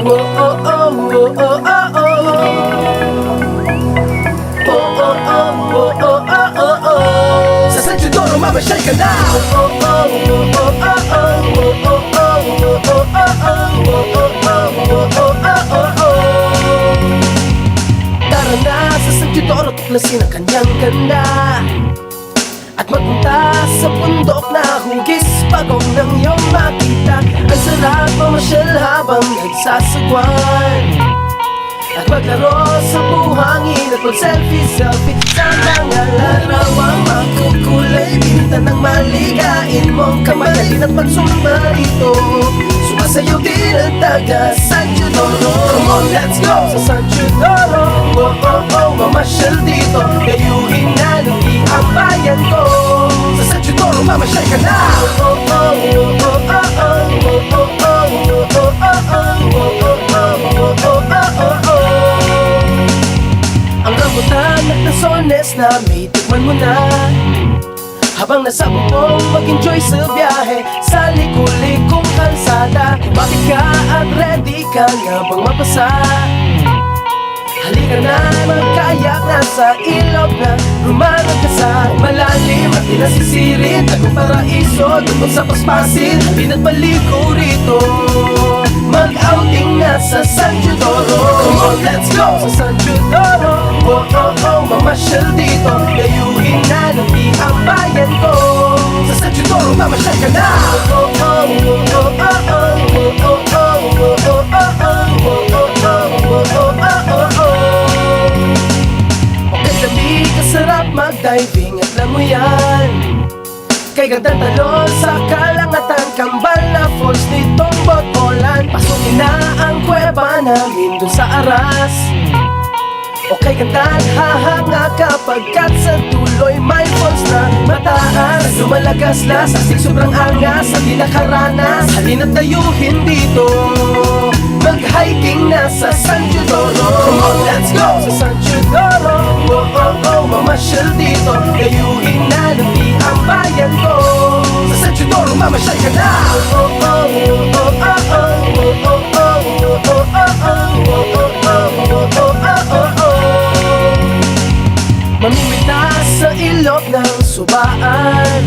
Sa San TEODORO mamasyal ka na. Tara na sa San TEODORO, tuklasin ang kanyang ganda at magpunta sa bundok na hugis pagong nang iyong makita. Ang sarap mamasyal habang nagsasagwan at maglaro sa buhangin at mag-selfie-selfie sa mga larawang magkukulay. Pinta ng maligain mong kamay at magsumba rito. Sumasayaw din ang taga San TEODORO. Come on, let's go sa San TEODORO. Oh, oh, oh, mamasyal dito. Gayuhin na lupi ang bayan ko. Sa San TEODORO, mamasyal ka na. Oh, oh, oh, oh, oh, oh, oh, oh, oh, oh, oh, ang rambutan at nasones na may tikman mo na. Habang nasa bubong mag-enjoy sa biyahe sa liku-likong kalsada. Bakit ka at ready ka nga bang mapasa? Halika na, magkayak na sa ilog na rumanag ka sa malalim at di nasisirit. Tagong paraiso, tungkol sa paspasin, halina't maligo rito. Mag-outing na sa San TEODORO. Come on, let's go sa San TEODORO. Oh, oh, oh, mamasyal dito. Gayuhin na lupi ang bayan ko. Sa San TEODORO, mamasyal ka na. Oh, oh, oh, oh, oh, oh, oh, oh, oh, sarap mag-diving at lamuyan. Kay gandang talon sa kalangatan, kambal na falls nitong Botolan. Pasukin na ang kuweba namin dun sa aras. O kay gandang hahanga kapagkat sa tuloy may falls na mataas. Lumalagas las, asik sobrang angas at di nakaranas. Halina't dayuhin dito, mag-hiking na sa San TEODORO. Come on, let's go sa San TEODORO. Oh, oh, oh, mamasyal dito. Gayuhin na lupi ang bayan ko. Sa San TEODORO, mamasyal ka na. Oh, oh, oh, oh, oh, oh, oh, oh, mamimita sa ilog ng subaan.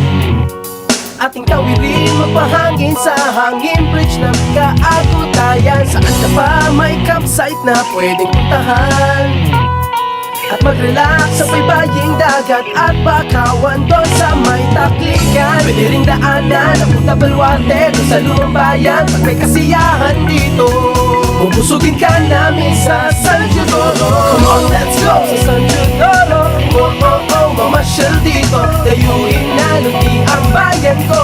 Ating tawirin magpahangin sa hangin bridge ng kaagutayan. Saan ka pa may campsite na pwedeng puntahan at mag-relax sa baybaying dagat at bakawan doon sa may taklikan. Pwede ring daanan ang Punta Baluarte doon sa lumang bayan. Pag may kasiyahan dito, bubusugin ka namin sa San TEODORO. Come on, let's go sa San TEODORO. Oh, oh, oh, mamasyal dito. Dayuhin na lupi ang bayan ko.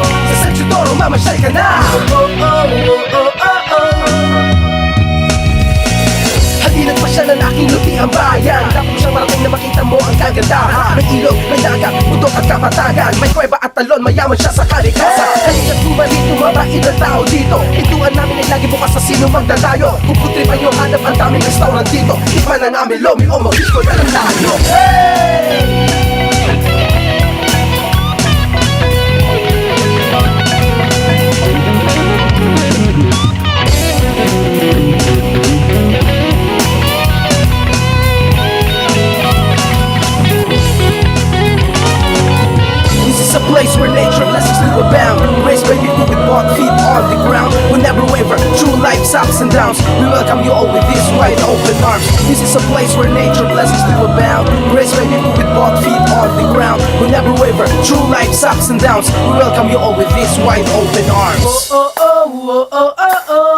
Sa San TEODORO, mamasyal ka na. Oh, oh, oh, oh, oh, oh. Halina't pasyalan ang aking lupi ang bayan. Dapat mo siyang marating na makita mo ang kagandahan. May ilog, may dagat, bundok at kapatagan. May kuweba at talon, mayaman siya sa kalikasan. Halina't tumarito, mabait ang tao dito. Pintuan namin ay lagi bukas sa sino magdadayo. Kung putripan yung hanap, ang daming restaurant dito. Tikman na namin lomi o mag-disco na lang tayo. Hey! Place where nature blessings live abound. Raised by people with both feet on the ground. We'll never waver through life's ups and downs. We welcome you all with these wide open arms. This is a place where nature blessings live abound. Raised by people with both feet on the ground. We'll never waver through life's ups and downs. We welcome you all with these wide open arms. Oh, oh, oh, oh, oh, oh, oh.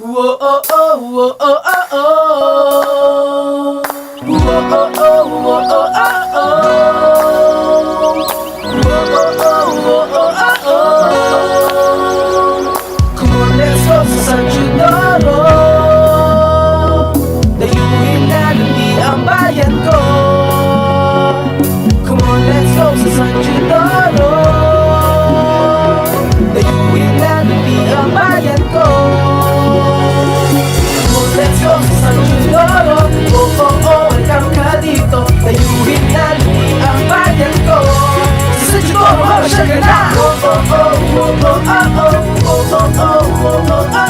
Whoa, oh, oh, oh, oh, oh, oh. Whoa, oh, oh, oh, oh, oh, oh. San TEODORO, dayuhin na lupi ang bayan ko. Come on, let's go sa San TEODORO. Dayuhin na lupi ang bayan ko. Come on, let's go sa San TEODORO. Oh, oh, oh, welcome ka dito. Dayuhin na lupi ang bayan ko. Sa San TEODORO, mamasyal ka na. Oh, oh, oh, oh, oh, oh, oh, oh, oh, oh, oh, oh.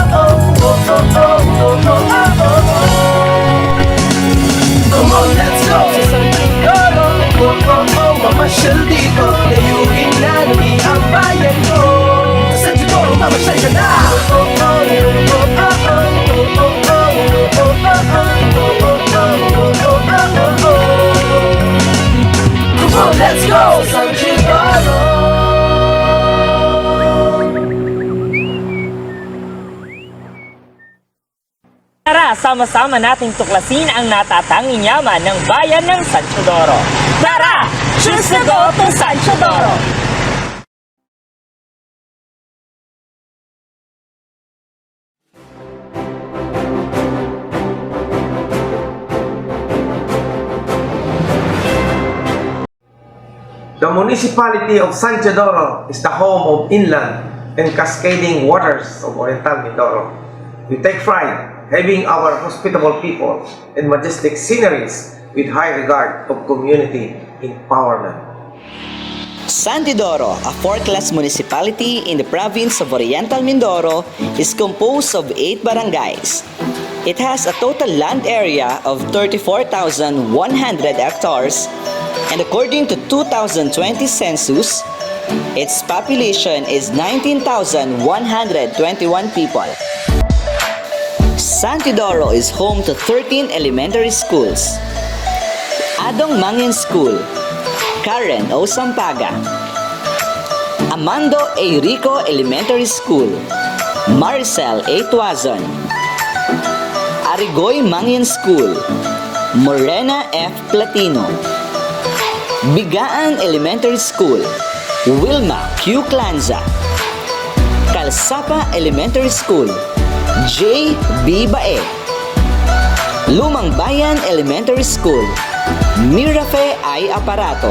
mamasyal dito. Layuin na nami ang bayan ko. Sa San Teodoro, mamasyal ka na. Come on, let's go! San Teodoro. Tara, sama-sama nating tuklasin ang natatanging yaman ng bayan ng San Teodoro. Tara! Choose to go to San Teodoro! The municipality of San Teodoro is the home of inland and cascading waters of Oriental Mindoro. We take pride having our hospitable people and majestic sceneries with high regard of community empowerment. San Teodoro, a fourth-class municipality in the province of Oriental Mindoro, is composed of 8 barangays. It has a total land area of 34,100 hectares, and according to 2020 census, its population is 19,121 people. San Teodoro is home to 13 elementary schools: Adong Mangin School, Karen O. Sampaga, Amando A. Rico Elementary School, Maricel A. Tuazon, Arigoy Mangin School, Morena F. Platino, Bigaan Elementary School, Wilma Q. Clanza, Calsapa Elementary School, J. B. Bae, Lumang Bayan Elementary School, Mirafe I. Aparato,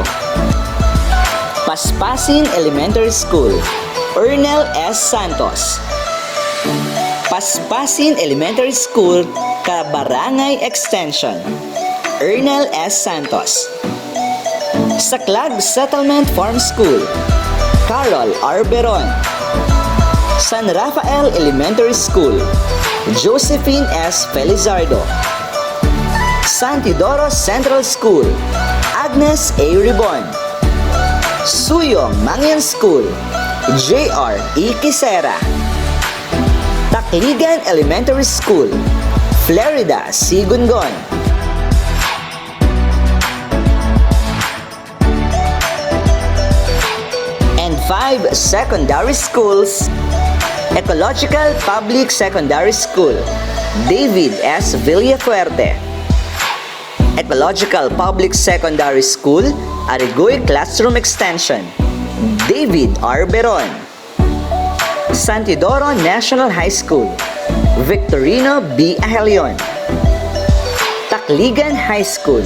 Paspasin Elementary School, Ernel S. Santos, Paspasin Elementary School, Kabarangay Extension, Ernel S. Santos, Saklag Settlement Farm School, Carol R. Beron, San Rafael Elementary School, Josephine S. Felizardo, San Teodoro Central School, Agnes A. Ribon, Suyong Mangyan School, J.R. E. Quisera, Takligan Elementary School, Florida C. Gungon, and 5 secondary schools: Ecological Public Secondary School, David S. Villafuerte, Ecological Public Secondary School, Arigoy Classroom Extension, David R. Beron, San Teodoro National High School, Victorino B. Ahelion, Takligan High School,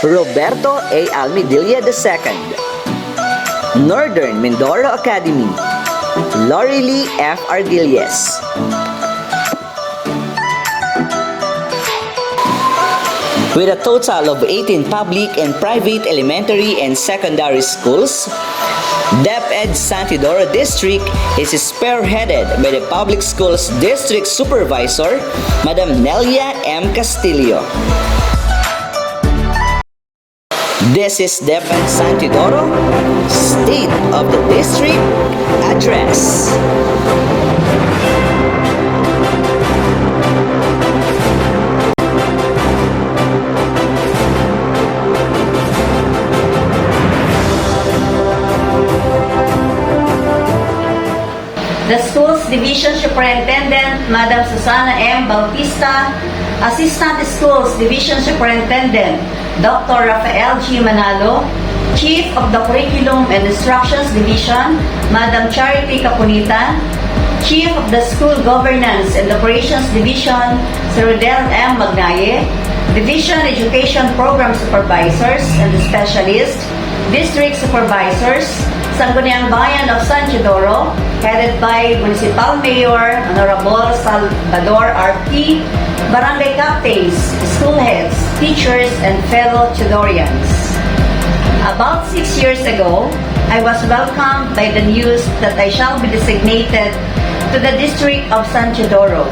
Roberto A. Almedilla II, Northern Mindoro Academy, Lorely F. Ardilles. With a total of 18 public and private elementary and secondary schools, DepEd San Teodoro District is spearheaded by the Public Schools District Supervisor, Madam Nelia M. Castillo. This is DepEd San Teodoro State of the District Address. The school's Division Superintendent, Madam Susana M. Bautista, Assistant Schools Division Superintendent, Dr. Rafael G. Manalo, Chief of the Curriculum and Instructions Division, Madam Charity Capunitan, Chief of the School Governance and Operations Division, Sir Rodel M. Magnaye, Division Education Program Supervisors and Specialists, District Supervisors, Sangguniang Bayan of San Teodoro, headed by Municipal Mayor Honorable Salvador R.P., Barangay Captains, School Heads, Teachers, and fellow Teodorians. About 6 years ago, I was welcomed by the news that I shall be designated to the District of San Teodoro,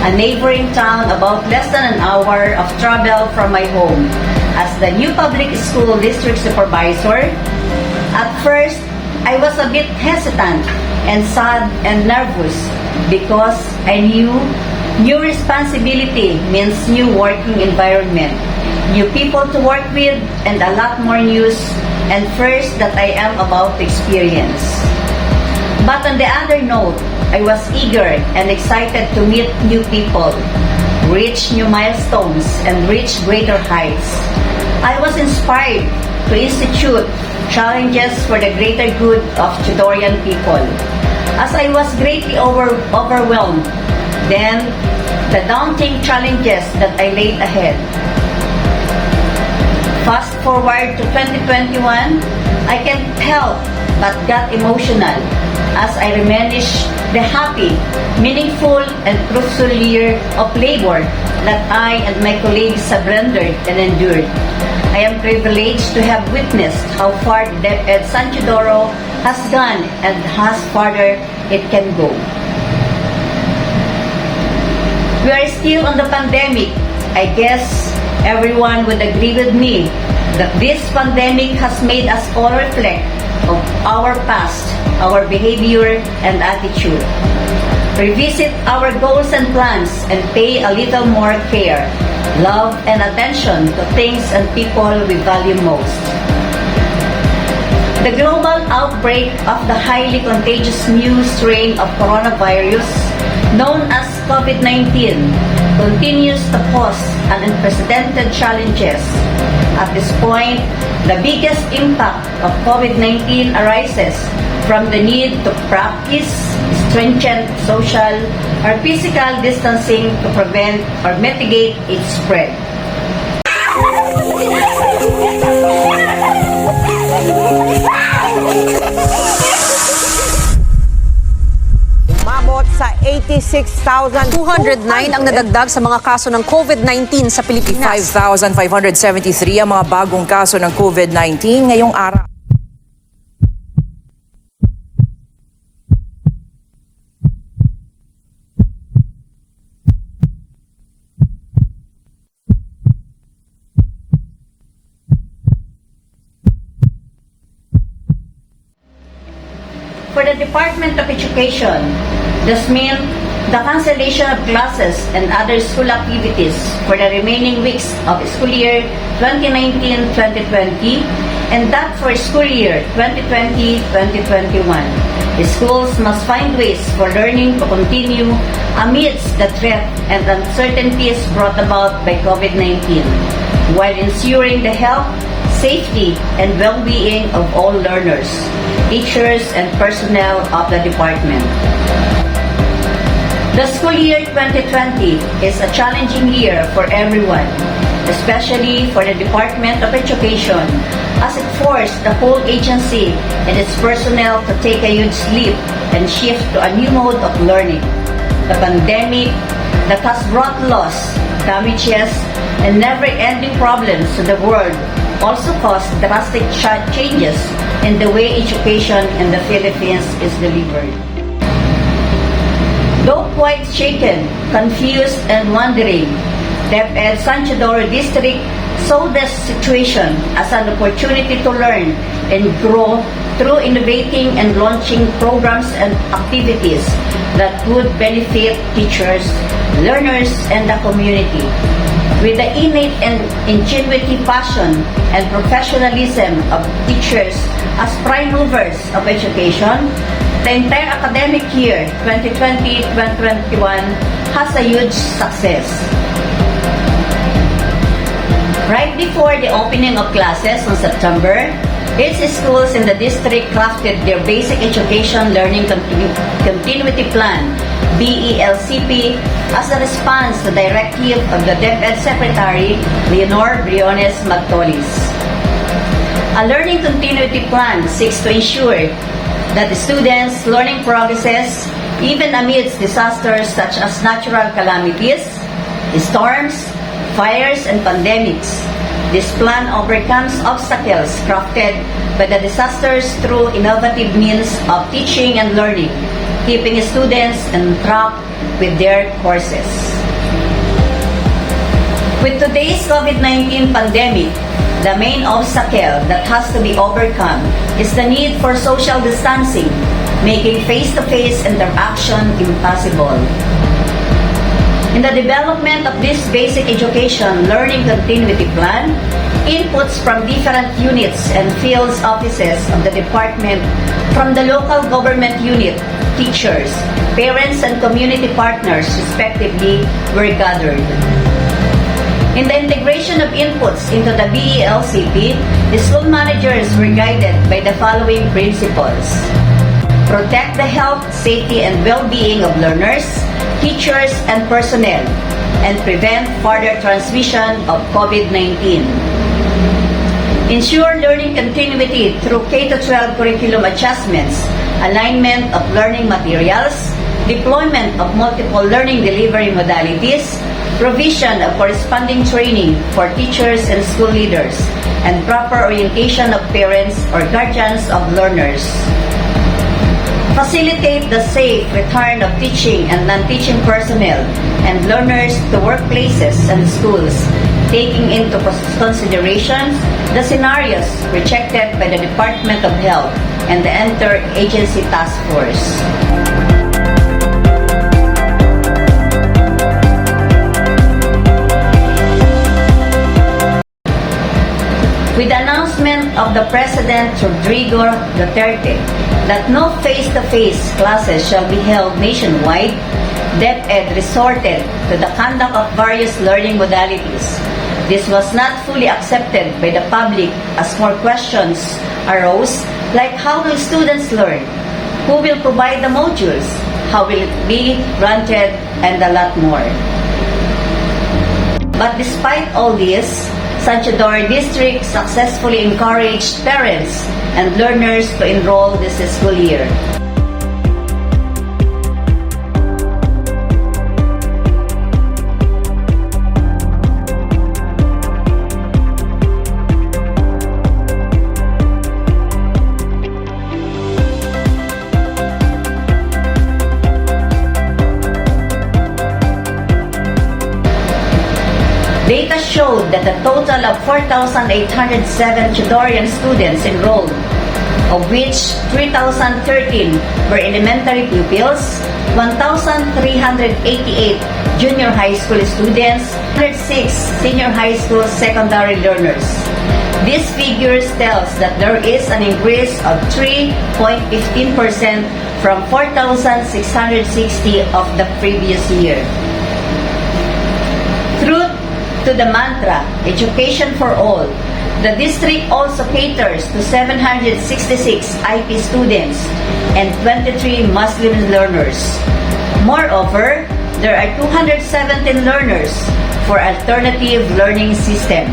a neighboring town about less than an hour of travel from my home, as the new public school district supervisor At first, I was a bit hesitant and sad and nervous because I knew new responsibility means new working environment, new people to work with, and a lot more news and first that I am about to experience. But on the other note, I was eager and excited to meet new people, reach new milestones, and reach greater heights. I was inspired to institute challenges for the greater good of Teodorian people. As I was greatly overwhelmed, then the daunting challenges that I laid ahead. Fast forward to 2021, I can't help but got emotional as I reminisce the happy, meaningful, and fruitful year of labor that I and my colleagues have rendered and endured. I am privileged to have witnessed how far the DepEd San Teodoro has gone and how farther it can go. We are still on the pandemic. I guess everyone would agree with me that this pandemic has made us all reflect of our past, our behavior and attitude. Revisit our goals and plans and pay a little more care, love and attention to things and people we value most. The global outbreak of the highly contagious new strain of coronavirus known as COVID-19 continues to pose unprecedented challenges. At this point, the biggest impact of COVID-19 arises from the need to practice stringent social or physical distancing to prevent or mitigate its spread. Umabot sa 86,209 ang nadagdag sa mga kaso ng COVID-19 sa Pilipinas. 5,573 ang mga bagong kaso ng COVID-19 ngayong araw. For the Department of Education, this meant the cancellation of classes and other school activities for the remaining weeks of school year 2019-2020 and that for school year 2020-2021. The schools must find ways for learning to continue amidst the threat and uncertainties brought about by COVID-19 while ensuring the health, safety, and well-being of all learners, teachers, and personnel of the department. The school year 2020 is a challenging year for everyone, especially for the Department of Education, as it forced the whole agency and its personnel to take a huge leap and shift to a new mode of learning. The pandemic that has brought loss, damages, and never-ending problems to the world also caused drastic changes in the way education in the Philippines is delivered. Though quite shaken, confused, and wondering, DepEd San Teodoro District saw this situation as an opportunity to learn and grow through innovating and launching programs and activities that would benefit teachers, learners, and the community. With the innate and ingenuity, passion, and professionalism of teachers as prime movers of education, the entire academic year 2020-2021 has a huge success. Right before the opening of classes on September, its schools in the district crafted their Basic Education Learning Continuity Plan, BELCP, as a response to the directive of the DepEd Secretary, Leonor Briones Magtolis. A learning continuity plan seeks to ensure that the students' learning progresses even amidst disasters such as natural calamities, storms, fires, and pandemics. This plan overcomes obstacles crafted by the disasters through innovative means of teaching and learning, keeping students on track with their courses. With today's COVID-19 pandemic, The main obstacle that has to be overcome is the need for social distancing, making face-to-face interaction impossible. In the development of this basic education learning continuity plan, inputs from different units and field offices of the department, from the local government unit, teachers, parents, and community partners respectively were gathered. In the integration of inputs into the BELCP, the school managers were guided by the following principles: protect the health, safety, and well-being of learners, teachers, and personnel, and prevent further transmission of COVID-19. Ensure learning continuity through K-12 curriculum adjustments, alignment of learning materials, deployment of multiple learning delivery modalities, provision of corresponding training for teachers and school leaders, and proper orientation of parents or guardians of learners. Facilitate the safe return of teaching and non-teaching personnel and learners to workplaces and schools, taking into consideration the scenarios rejected by the Department of Health and the Interagency Task Force. With the announcement of the President Rodrigo Duterte that no face-to-face classes shall be held nationwide, DepEd resorted to the conduct of various learning modalities. This was not fully accepted by the public as more questions arose, like how will students learn? Who will provide the modules? How will it be granted? And a lot more. But despite all this, San Teodoro District successfully encouraged parents and learners to enroll this school year. Data showed that a total of 4,807 Teodorian students enrolled, of which 3,013 were elementary pupils, 1,388 junior high school students, 106 senior high school secondary learners. These figures tells that there is an increase of 3.15% from 4,660 of the previous year. Truth to the mantra, education for all, the district also caters to 766 IP students and 23 Muslim learners. Moreover, there are 217 learners for alternative learning system.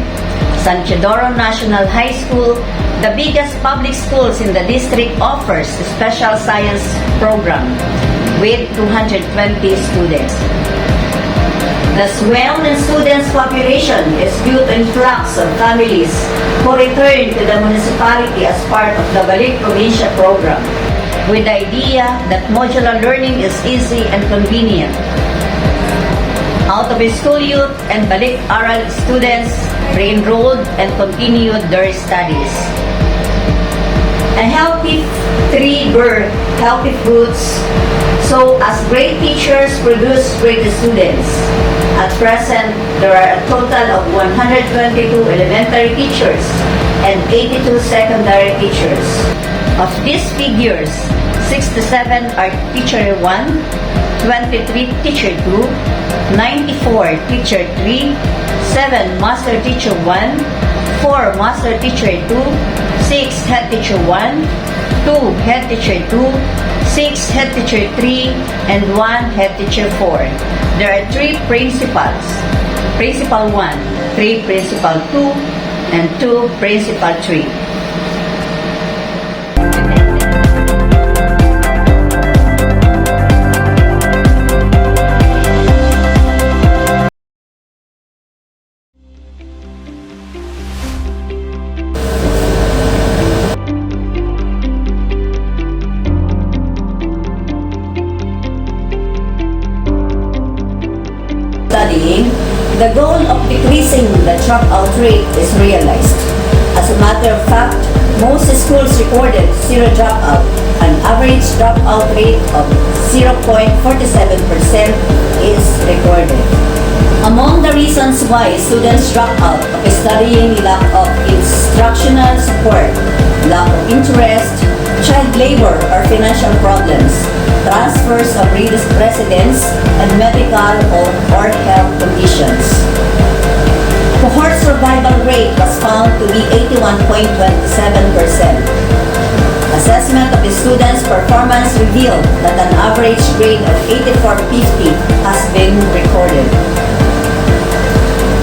San Teodoro National High School, the biggest public schools in the district, offers a special science program with 220 students. The swell in students' population is due to influx of families who return to the municipality as part of the Balik Provincia program, with the idea that modular learning is easy and convenient. Out-of-school youth and Balik Aral students re-enrolled and continued their studies. A healthy tree bears healthy fruits, so as great teachers produce great students. At present, there are a total of 122 elementary teachers and 82 secondary teachers. Of these figures, 67 are teacher 1, 23 teacher 2, 94 teacher 3, 7 master teacher 1, 4 master teacher 2, 6 head teacher 1, 2 head teacher 2, 6 head teacher 3, and 1 head teacher 4. There are 3 principals. Principal 1, 3 principal 2, and 2 principal 3. Studying The goal of decreasing the dropout rate is realized. As a matter of fact, most schools recorded zero dropout, an average dropout rate of 0.47% is recorded. Among the reasons why students drop out of studying, lack of instructional support, lack of interest, child labor or financial problems, transfers of residents, and medical or health conditions. Cohort survival rate was found to be 81.27%. Assessment of the students' performance revealed that an average grade of 8450 has been recorded.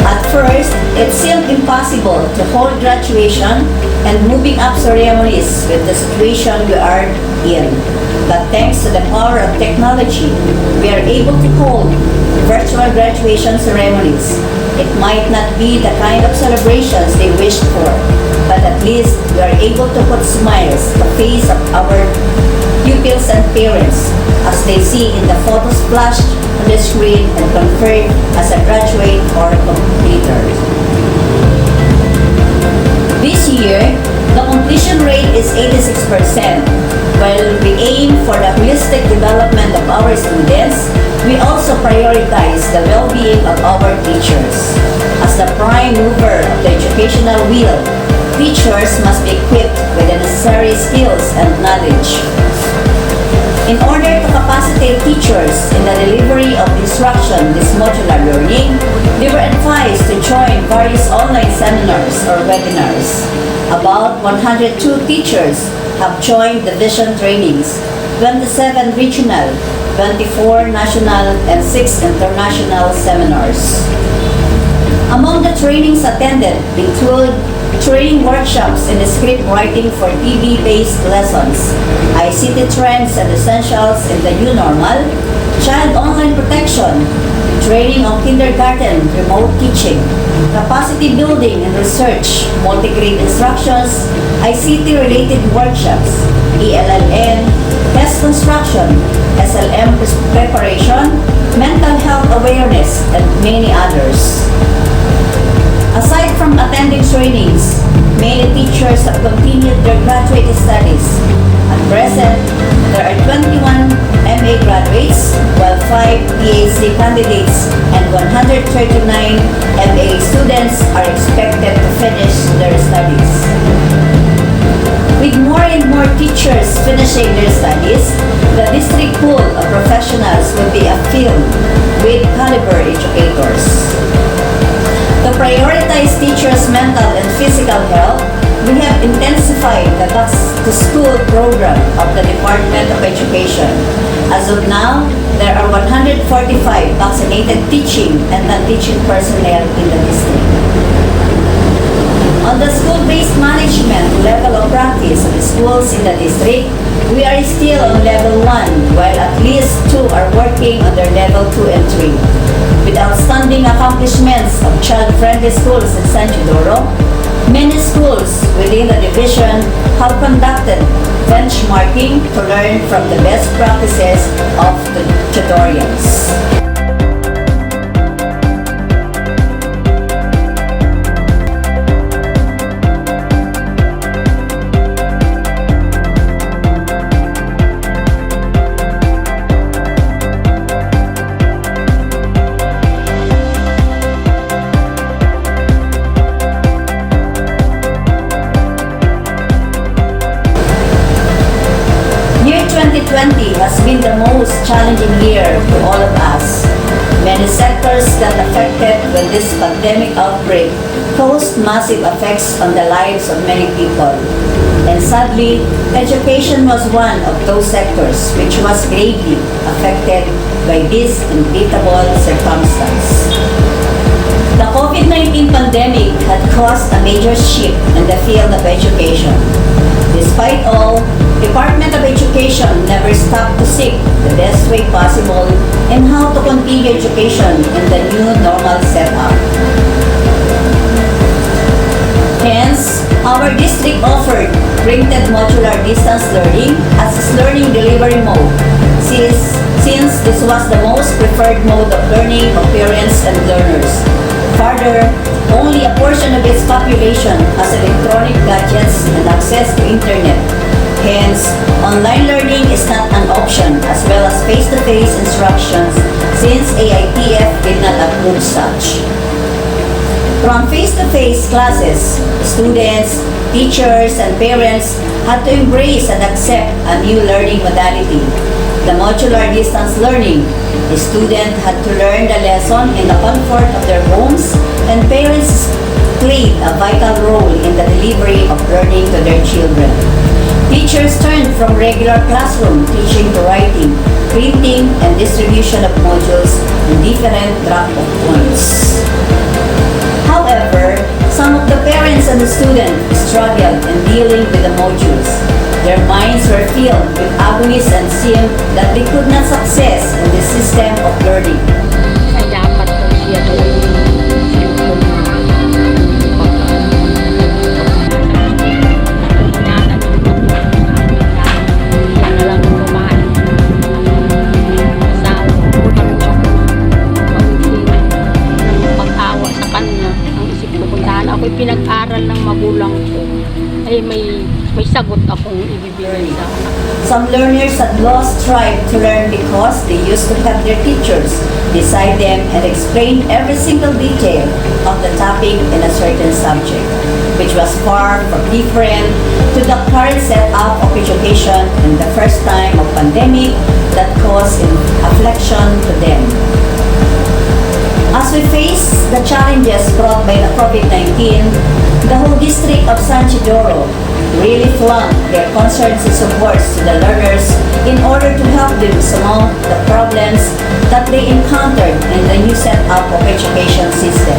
At first, it seemed impossible to hold graduation and moving up ceremonies with the situation we are in. But thanks to the power of technology, we are able to hold virtual graduation ceremonies. It might not be the kind of celebrations they wished for, but at least we are able to put smiles on the face of our pupils and parents as they see in the photos flashed on the screen and confirmed as a graduate or completer. This year, the completion rate is 86%. While we aim for the holistic development of our students, we also prioritize the well-being of our teachers. As the prime mover of the educational wheel, teachers must be equipped with the necessary skills and knowledge. In order to capacitate teachers in the delivery of instruction this modular learning, they were advised to join various online seminars or webinars. About 102 teachers have joined the vision trainings, 27 regional, 24 national, and 6 international seminars. Among the trainings attended include training workshops in script writing for TV-based lessons, ICT trends and essentials in the new normal, child online protection, training on kindergarten remote teaching, capacity building and research, multi-grade instructions, ICT-related workshops, ELLN, test construction, SLM preparation, mental health awareness, and many others. Aside from attending trainings, many teachers have continued their graduate studies. At present, there are 21 MA graduates, while 5 PhD candidates and 139 MA students are expected to finish their studies. With more and more teachers finishing their studies, the district pool of professionals will be filled with caliber educators. To prioritize teachers' mental and physical health, we have intensified the back-to-school program of the Department of Education. As of now, there are 145 vaccinated teaching and non-teaching personnel in the district. On the school-based management level of practice of the schools in the district, we are still on level 1, while at least 2 are working on their level 2 and 3. With outstanding accomplishments of child-friendly schools in San TEODORO, many schools within the division have conducted benchmarking to learn from the best practices of the tutorials. Year 2020 has been the most challenging year to all of us. Many sectors that affected when this pandemic outbreak caused massive effects on the lives of many people. And sadly, education was one of those sectors which was gravely affected by this inevitable circumstance. The COVID-19 pandemic had caused a major shift in the field of education. Despite all, Department of Education never stopped to seek the best way possible in how to continue education in the new normal setup. Hence, our district offered printed modular distance learning as its learning delivery mode, since this was the most preferred mode of learning of parents and learners. Further, only a portion of its population has electronic gadgets and access to internet. Hence, online learning is not an option as well as face-to-face instructions since AITF did not approve such. From face-to-face classes, students, teachers, and parents had to embrace and accept a new learning modality, the modular distance learning. The student had to learn the lesson in the comfort of their homes, and parents played a vital role in the delivery of learning to their children. Teachers turned from regular classroom teaching to writing, printing, and distribution of modules in different drop-off points. However, some of the parents and the students struggled in dealing with the modules. Their minds were filled with agonies and seemed that they could not success in this system of learning. Ay dapat po siya doon cellphone na lang kumain sa pag-awa sa kanya. Ang isip ko kung dahil ako'y pinag-aral ng magulang ko ay may sagot akong ibibigay sa anak. Some learners had lost strive to learn because they used to have their teachers beside them and explain every single detail of the topic in a certain subject, which was far from different to the current setup of education in the first time of pandemic that caused affliction to them. As we face the challenges brought by the COVID-19, the whole district of San TEODORO really flung their concerns and supports to the learners in order to help them surmount the problems that they encountered in the new setup of education system.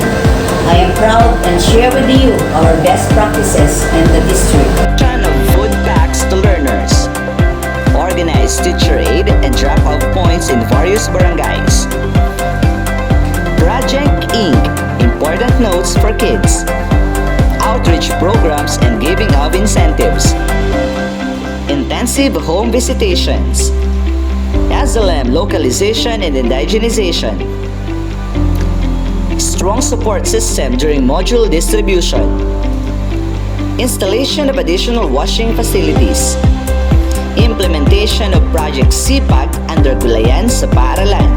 I am proud and share with you our best practices in the district. Of food packs to learners. Organized teacher aid and drop-off points in various barangays. Project Inc. Important notes for kids. Outreach programs and giving of incentives. Intensive home visitations. SLM localization and indigenization. Strong support system during module distribution. Installation of additional washing facilities. Implementation of Project CPAG under Gulayan sa Paaralan.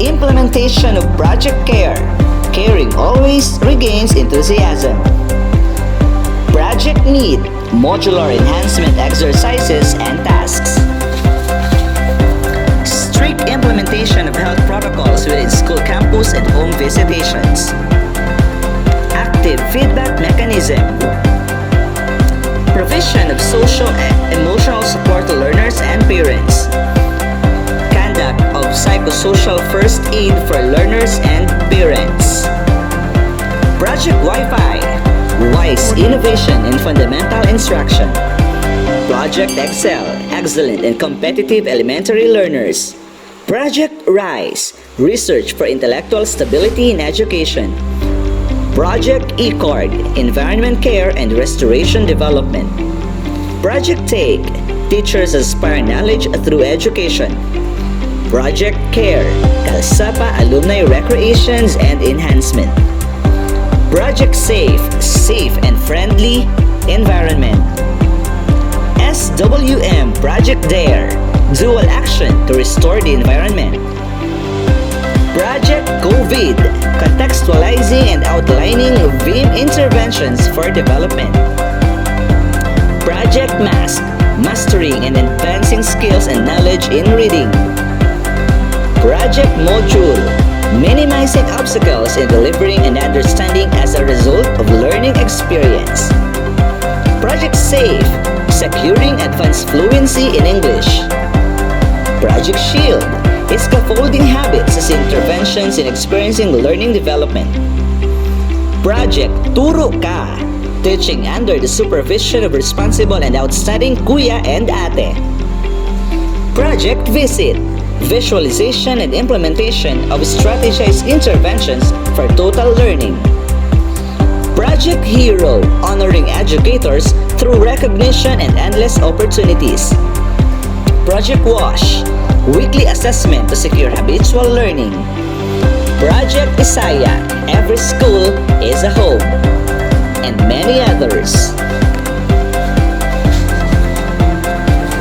Implementation of Project CARE. Caring always regains enthusiasm. Project NEED. Modular enhancement exercises and tasks. Strict implementation of health protocols within school campus and home visitations. Active feedback mechanism. Provision of social and emotional support to learners and parents. Conduct of psychosocial first aid for learners and parents. Project Wi-Fi. Wise innovation in fundamental instruction. Project Excel. Excellent and competitive elementary learners. Project RISE. Research for intellectual stability in education. Project ECORD. Environment care and restoration development. Project TAKE. Teachers aspire knowledge through education. Project CARE. Kalsapa Alumni Recreations and Enhancement. Project SAFE. Safe and Friendly Environment. SWM Project DARE. Dual action to restore the environment. Project COVID. Contextualizing and outlining VIM interventions for development. Project MASK. Mastering and advancing skills and knowledge in reading. Project Module. Minimizing obstacles in delivering and understanding as a result of learning experience. Project SAFE. Securing advanced fluency in English. Project SHIELD. Scaffolding habits as interventions in experiencing learning development. Project Turo Ka. Teaching under the supervision of responsible and outstanding kuya and ate. Project Visit. Visualization and implementation of strategized interventions for total learning. Project Hero. Honoring educators through recognition and endless opportunities. Project Wash, weekly assessment to secure habitual learning, Project Isaiah, every school is a home, and many others.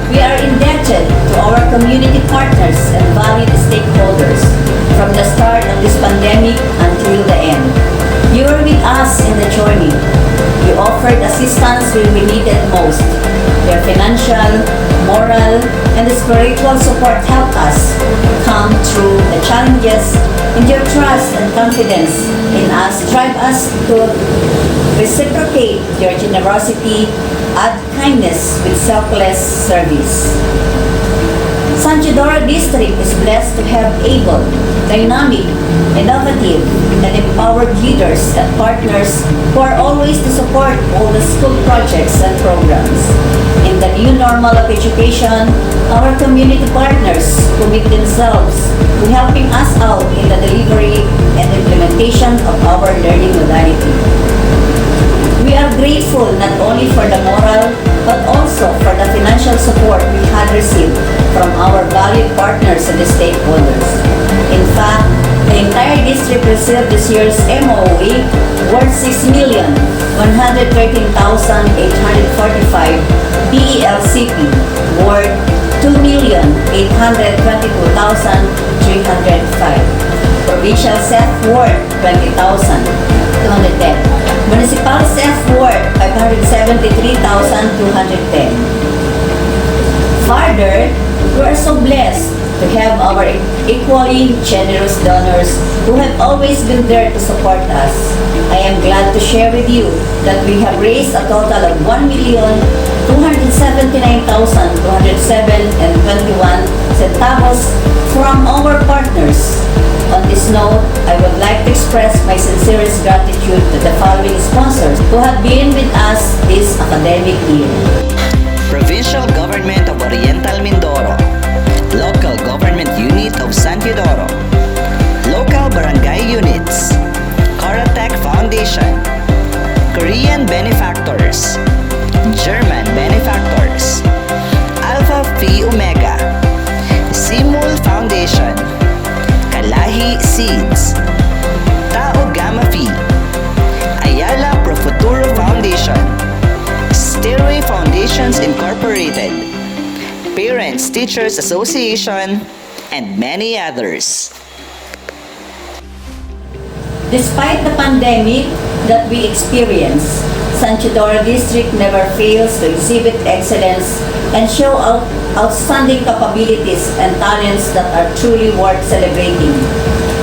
We are indebted to our community partners and valued stakeholders from the start of this pandemic until the end. You were with us in the journey. You offered assistance when we needed most. Your financial, moral, and spiritual support helped us come through the challenges, and your trust and confidence in us drive us to reciprocate your generosity, add kindness with selfless service. San Teodoro District is blessed to have able, dynamic, innovative, and empowered leaders and partners who are always to support all the school projects and programs. In the new normal of education, our community partners commit themselves to helping us out in the delivery and implementation of our learning modality. We are grateful not only for the moral but also for the financial support we had received from our valued partners and the stakeholders. In fact, the entire district received this year's MOE worth 6,113,845, PELCP worth 2,822,305, Provincial CEF worth 20,210, Municipal CEF worth 573,210. Further, we are so blessed to have our equally generous donors who have always been there to support us. I am glad to share with you that we have raised a total of 1,279,207.21 centavos from our partners. On this note, I would like to express my sincerest gratitude to the following sponsors who have been with us this academic year. Provincial Government of Oriental Mindoro, Local Government Unit of San Teodoro, Local Barangay Units, Coratec Foundation, Korean Benefactors, German Benefactors, Alpha Phi Omega, Simul Foundation, Kalahi Seeds, Tau Gamma Phi, Ayala Pro Futuro Foundation, Stairway Foundations Incorporated, Parents Teachers Association, and many others. Despite the pandemic that we experience, San Teodoro District never fails to exhibit excellence and show outstanding capabilities and talents that are truly worth celebrating.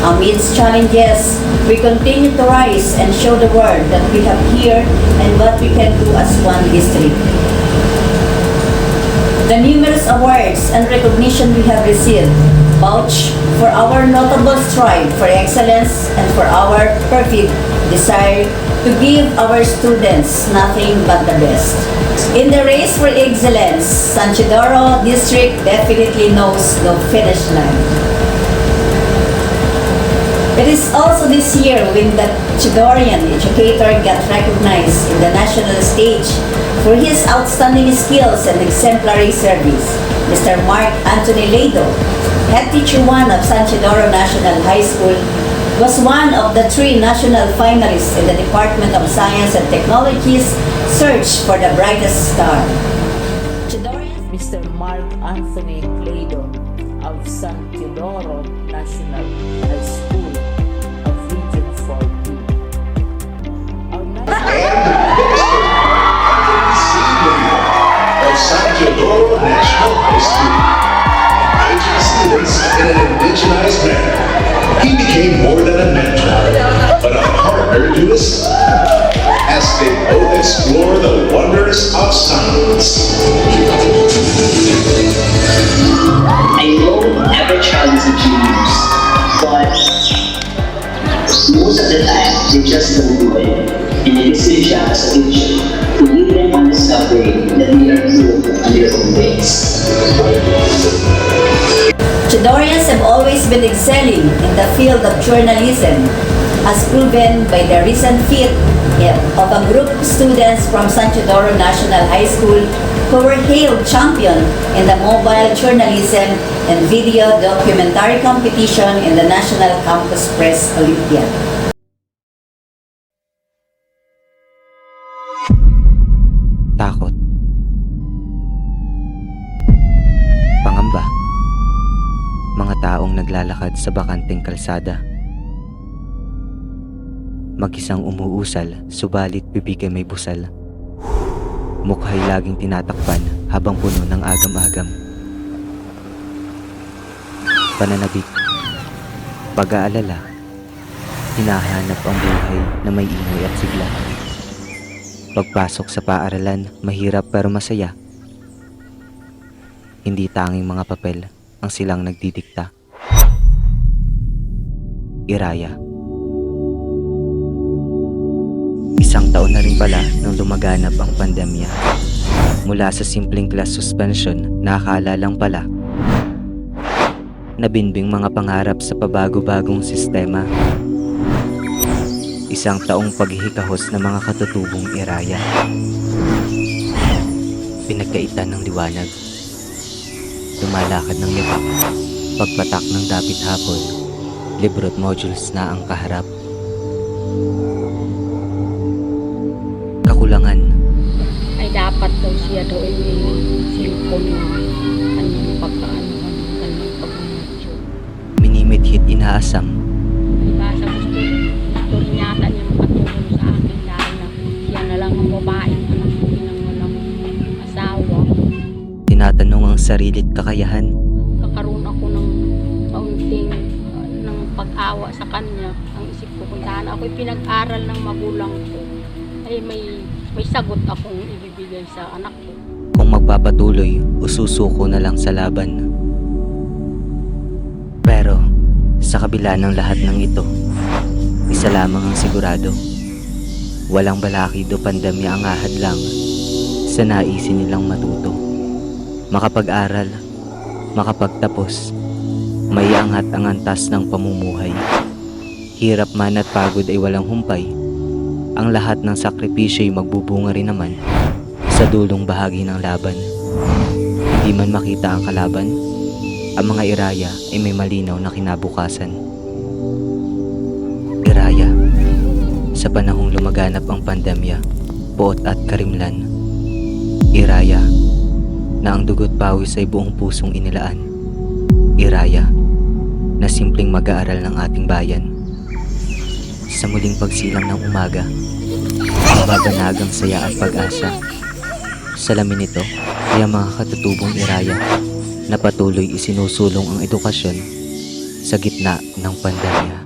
Amidst challenges, we continue to rise and show the world that we have here and what we can do as one district. The numerous awards and recognition we have received vouch for our notable strive for excellence and for our perfect desire to give our students nothing but the best. In the race for excellence, San Teodoro District definitely knows no finish line. It is also this year when the Teodorian educator got recognized in the national stage for his outstanding skills and exemplary service. Mr. Mark Anthony Lado, Head Teacher 1 of San Teodoro National High School, was one of the 3 national finalists in the Department of Science and Technology's search for the brightest star. Mr. Mark Anthony Lado of San Teodoro National High School of Region 4B. Of San Teodoro National High School, engaging students in an indigenized manner. He became more than a mentor, but a partner to his as they both explore the wonders of science. I know every child is a genius, but most of the time they just don't do it. And it is your job as a teacher to lead them on discovering that they are good on their own ways. Teodorians have always been excelling in the field of journalism, as proven by the recent feat of a group of students from San Teodoro National High School who were hailed champion in the mobile journalism and video documentary competition in the National Campus Press Olympiad. Takot. Pangamba. Mga taong naglalakad sa bakanteng kalsada. Mag-isang umuusal, subalit bibig ay may busal. Mukha'y laging tinatakpan habang puno ng agam-agam. Pananabik. Pag-aalala. Hinahanap ang buhay na may ingay at sigla. Pagpasok sa paaralan, mahirap pero masaya. Hindi tanging mga papel ang silang nagdidikta. Iraya. Isang taon na rin pala nung lumaganap ang pandemya. Mula sa simpleng class suspension na akala lang pala. Nabinbing mga pangarap sa pabago-bagong sistema. Isang taong paghihikahos ng mga katutubong iraya. Pinagkaitan ng liwanag. Lumalakad ng lipak. Pagpatak ng dapit hapon. Libro at modules na ang kaharap. Kakulangan. Ay dapat daw siya daw ay may cellphone na kanyang kanyang pag-video. Minimit-hit inaasam. Diba sa gusto rin yata niya makatulong sa akin dahil na siya na lang ang babaeng anak ko ng walang asawa. Tinatanong ang sarili't kakayahan. Kakaroon ako ng kaunting ng pag-awa sa kanya. Ang isip ko kung saan ako'y pinag-aral ng magulang ko ay may sagot akong ibibigay sa anak ko. Kung magpapatuloy o susuko na lang sa laban. Pero sa kabila ng lahat ng ito, isa lamang ang sigurado. Walang balakid o pandemya ang ahad lang sa naisin nilang matuto. Makapag-aral, makapagtapos, may angat ang antas ng pamumuhay. Hirap man at pagod ay walang humpay. Ang lahat ng sakripisyo'y magbubunga rin naman sa dulong bahagi ng laban. Hindi man makita ang kalaban, ang mga iraya ay may malinaw na kinabukasan. Iraya, sa panahong lumaganap ang pandemya, poot at karimlan. Iraya, na ang dugot pawis ay buong pusong inilaan. Iraya, na simpleng mag-aaral ng ating bayan. Sa muling pagsilang ng umaga, babanagang saya at pag-asa. Salamin nito ay ang mga katutubong iraya na patuloy isinusulong ang edukasyon sa gitna ng pandemya.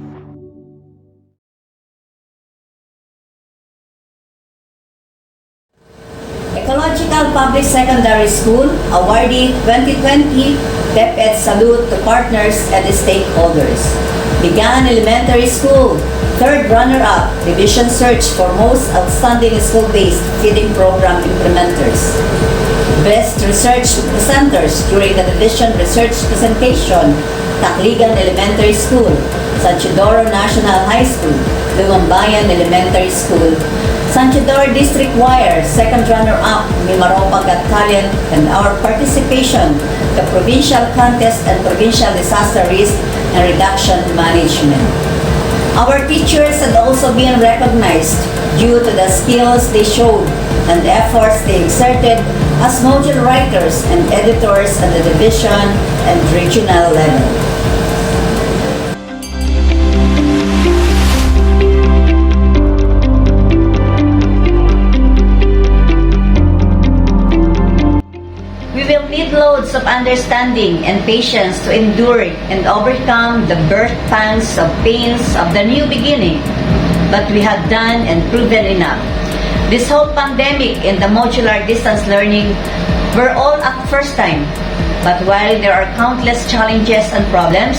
Ecological Public Secondary School awardee 2020 DepEd Salute to partners and stakeholders. Bigan Elementary School, third runner-up, division search for most outstanding school-based feeding program implementers. Best research presenters during the division research presentation, Tacligan Elementary School, San TEODORO National High School, Lumambayan Elementary School, San TEODORO District Choir, second runner-up, Mimaropa Battalion, and our participation, the Provincial Contest and Provincial Disaster Risk and Reduction Management. Our teachers had also been recognized due to the skills they showed and the efforts they exerted as module writers and editors at the division and regional level. We will need loads of understanding and patience to endure and overcome the birth pangs of pains of the new beginning. But we have done and proven enough. This whole pandemic and the modular distance learning were all at first time. But while there are countless challenges and problems,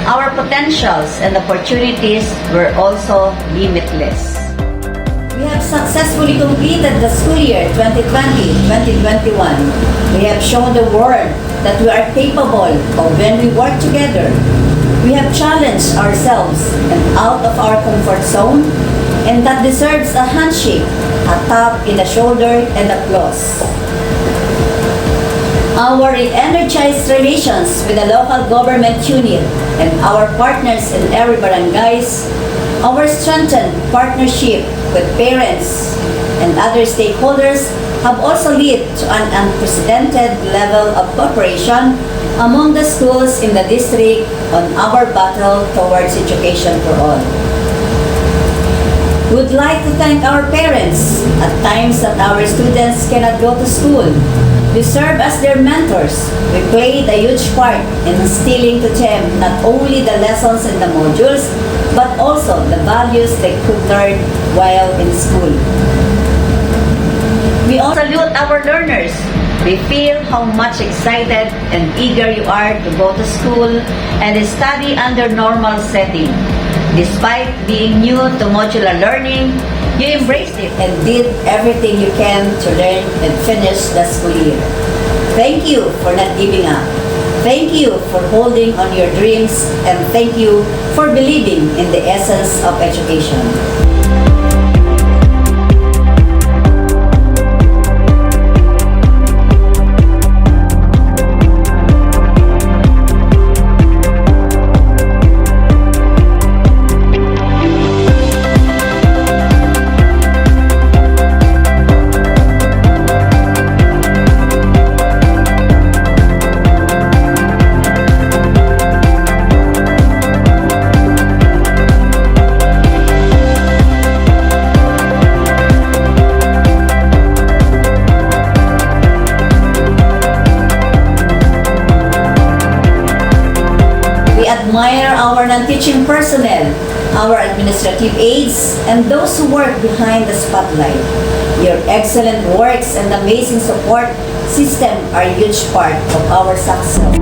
our potentials and opportunities were also limitless. We have successfully completed the school year 2020-2021. We have shown the world that we are capable of when we work together. We have challenged ourselves and out of our comfort zone, and that deserves a handshake, a tap in the shoulder, and applause. Our energized relations with the local government unit and our partners in every barangays, our strengthened partnership with parents and other stakeholders have also led to an unprecedented level of cooperation among the schools in the district on our battle towards education for all. We would like to thank our parents at times that our students cannot go to school. We serve as their mentors. We played a huge part in instilling to them not only the lessons in the modules, but also the values they could learn while in school. We also salute our learners. We feel how much excited and eager you are to go to school and study under normal setting. Despite being new to modular learning, you embraced it and did everything you can to learn and finish the school year. Thank you for not giving up. Thank you for holding on your dreams, and thank you for believing in the essence of education. Admire our non-teaching personnel, our administrative aides, and those who work behind the spotlight. Your excellent works and amazing support system are a huge part of our success.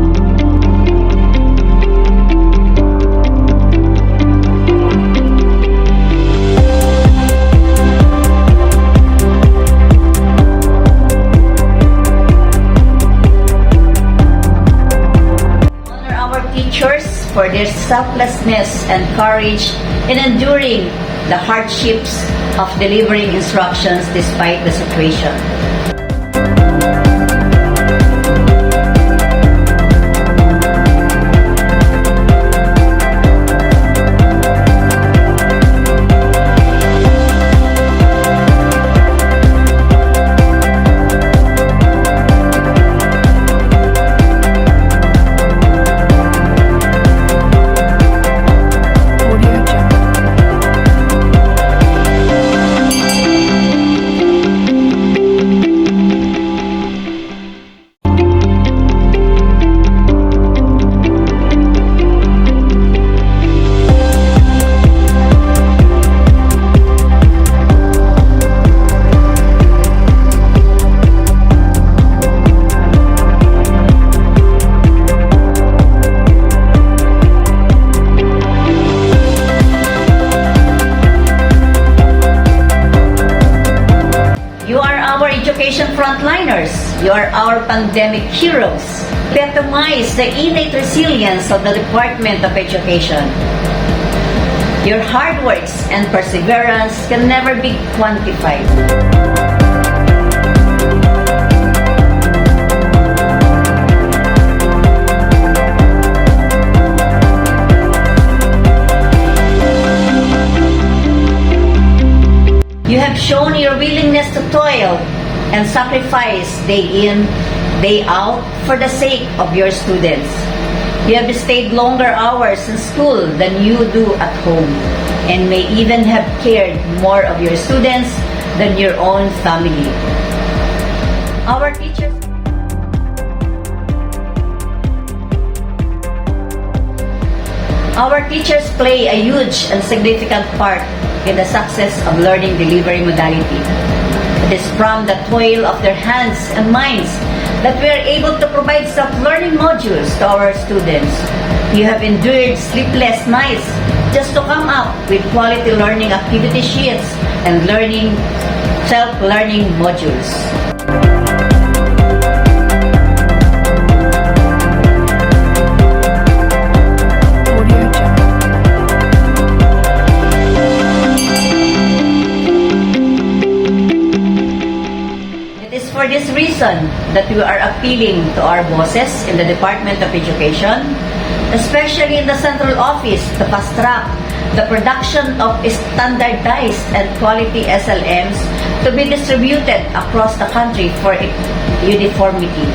For their selflessness and courage in enduring the hardships of delivering instructions despite the situation. Frontliners, you are our pandemic heroes. Epitomize the innate resilience of the Department of Education. Your hard works and perseverance can never be quantified. You have shown your willingness to toil and sacrifice day in, day out for the sake of your students. You have stayed longer hours in school than you do at home, and may even have cared more of your students than your own family. Our teachers play a huge and significant part in the success of learning delivery modality. It is from the toil of their hands and minds that we are able to provide self-learning modules to our students. You have endured sleepless nights just to come up with quality learning activity sheets and self-learning modules. For this reason, that we are appealing to our bosses in the Department of Education, especially in the central office, to fast-track the production of standardized and quality SLMs to be distributed across the country for uniformity.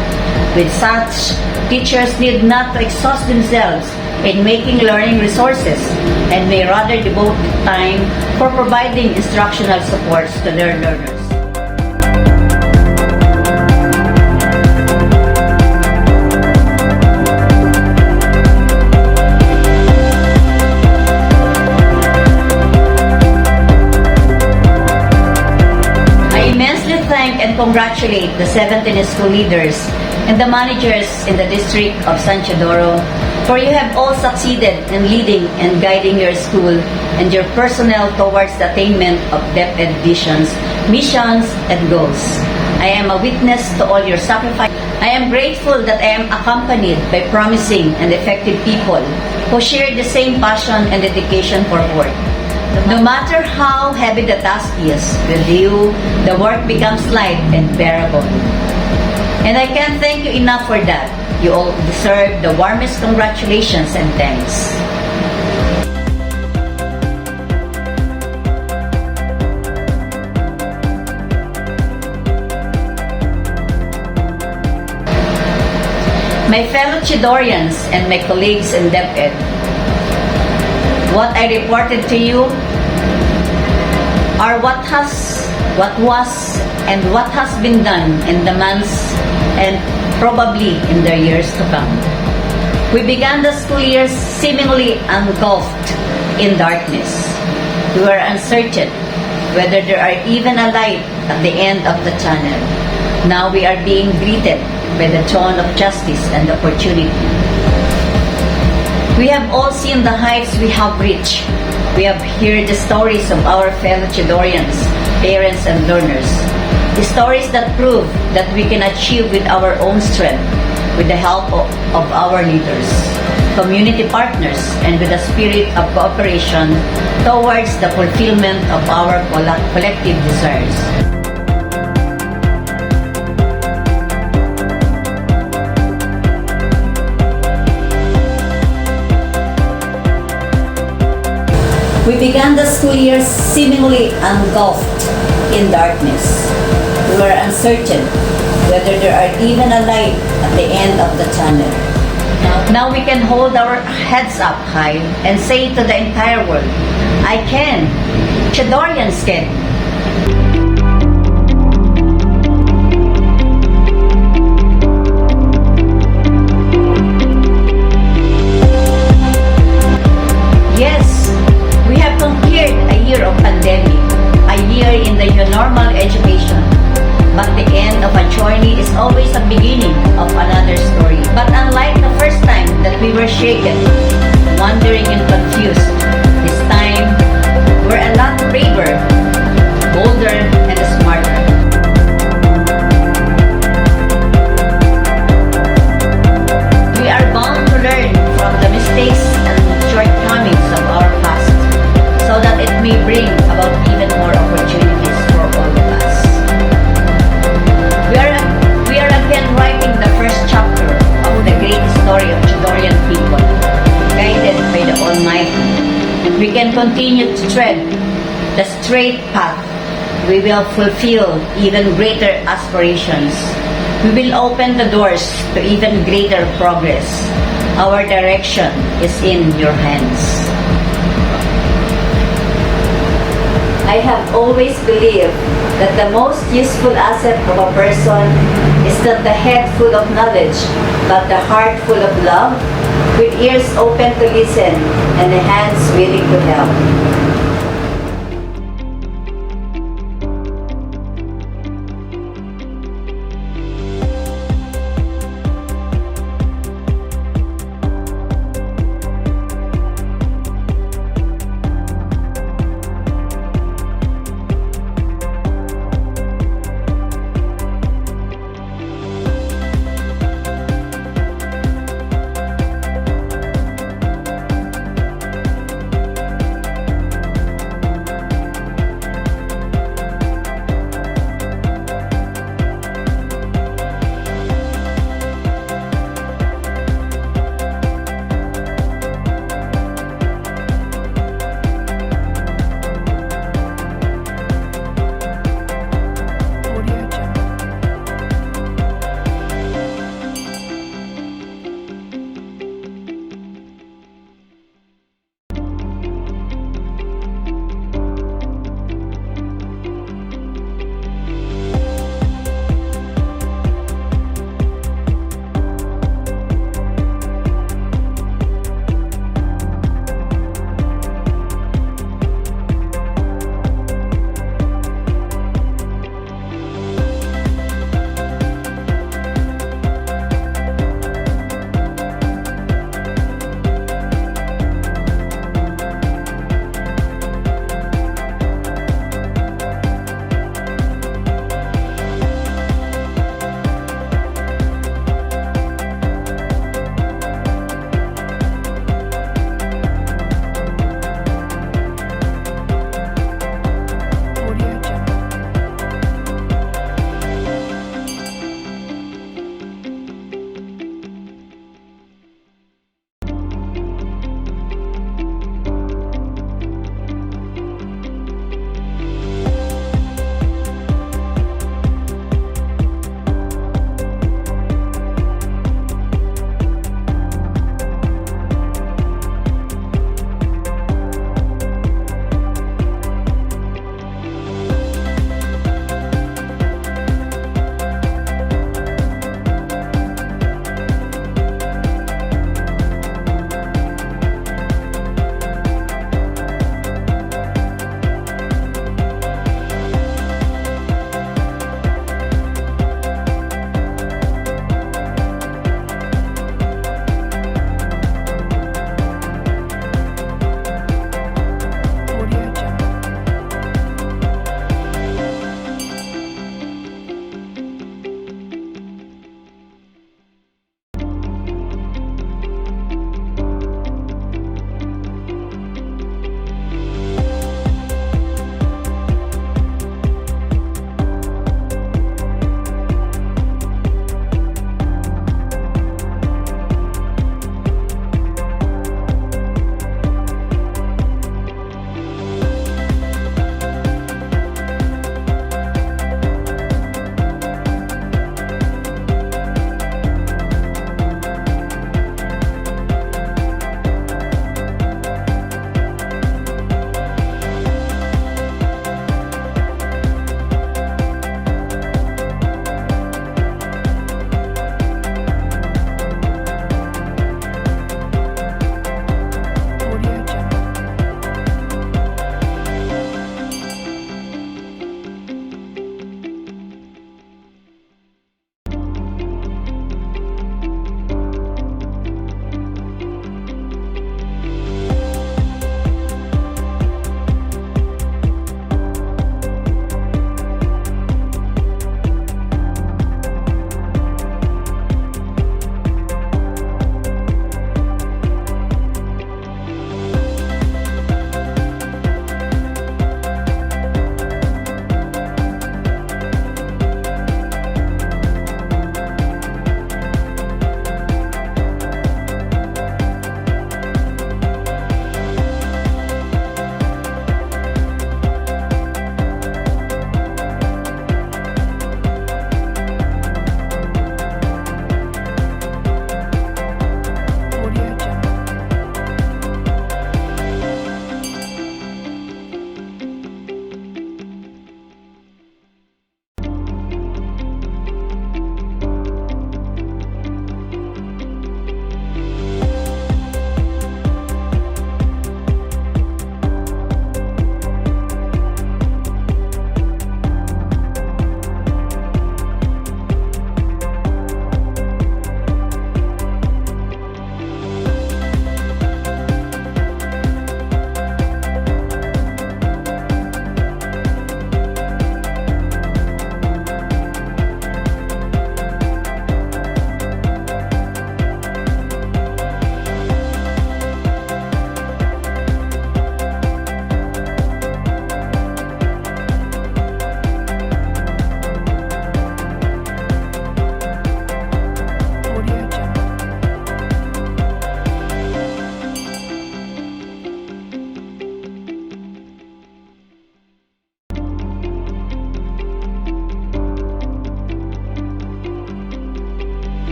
With such, teachers need not to exhaust themselves in making learning resources and may rather devote time for providing instructional supports to their learners. And congratulate the 17 school leaders and the managers in the district of San Teodoro, for you have all succeeded in leading and guiding your school and your personnel towards the attainment of DepEd visions, missions, and goals. I am a witness to all your sacrifice. I am grateful that I am accompanied by promising and effective people who share the same passion and dedication for work. No matter how heavy the task is, with you, the work becomes light and bearable. And I can't thank you enough for that. You all deserve the warmest congratulations and thanks. My fellow Teodorians and my colleagues in DepEd, what I reported to you are what was, and what has been done in the months and probably in the years to come. We began the school year seemingly engulfed in darkness. We were uncertain whether there are even a light at the end of the tunnel. Now we are being greeted by the dawn of justice and opportunity. We have all seen the heights we have reached. We have heard the stories of our fellow Teodorians, parents, and learners. The stories that prove that we can achieve with our own strength, with the help of our leaders, community partners, and with a spirit of cooperation towards the fulfillment of our collective desires. We began the school year seemingly engulfed in darkness. We were uncertain whether there are even a light at the end of the tunnel. Now we can hold our heads up high and say to the entire world, I can. Teodorians can. Yes, we have conquered a year of pandemic, a year in the new normal education. But the end of a journey is always a beginning of another story. But unlike the first time that we were shaken, wondering and confused, this time we're a lot braver, bolder, and smarter. We are bound to learn from the mistakes and shortcomings of our past, so that it may bring about even more opportunities for all of us. We are again writing the first chapter of the great story of Teodorian people, guided by the Almighty. We can continue to tread the straight path. We will fulfill even greater aspirations. We will open the doors to even greater progress. Our direction is in your hands. I have always believed that the most useful asset of a person is not the head full of knowledge, but the heart full of love, with ears open to listen and the hands willing to help.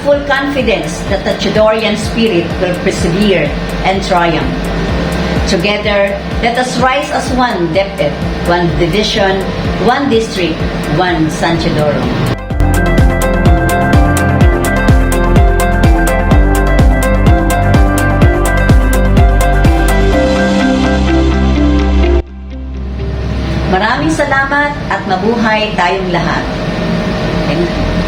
full confidence that the Teodorian spirit will persevere and triumph. Together, let us rise as one DepEd, one division, one district, one San Teodoro. Maraming salamat at mabuhay tayong lahat. Thank you.